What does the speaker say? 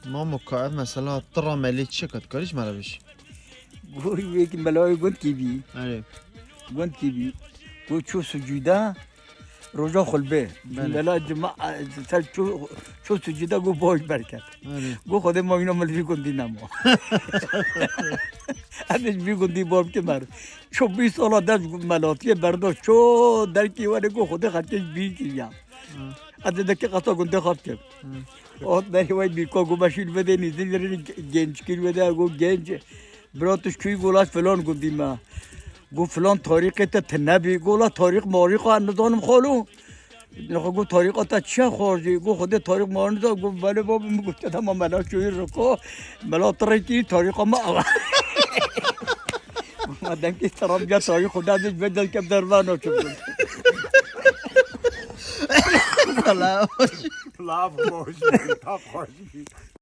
ما مكعب مثلا ترى مليت شكت كاريش ما بيش گوی یک ملای گند کی بی آره گند کی بی گو چو سجودا روزا خلبه بله. ملا جمع سر چو سجودا گو باش برکت آره گو خود ما اینا ملوی گندی نمو ازش بی گندی باب که مر چو 20 سال دست ملاتی برداشت چو در کیوانه گو خود خرچش بی کیا از دکی قطع گنده خواب کرد آت داری وای بیکا گو بشیر بده نیزی گنج کیر بده گو گنج براتش کوی گولاش فلان گندی ما گو فلان تاریخ تا تنبی گولا تاریخ ماریخ اندازانم خالو نخو گو تاریخ تا چه خارجی گو خود تاریخ مارن دا گو بله بابا میگو تمام ملا شوی رکو ملا ترکی تاریخ ما مادم که سرام جا تاریخ خدا ازش بدل که دربانو شد لا Love motion, top horse.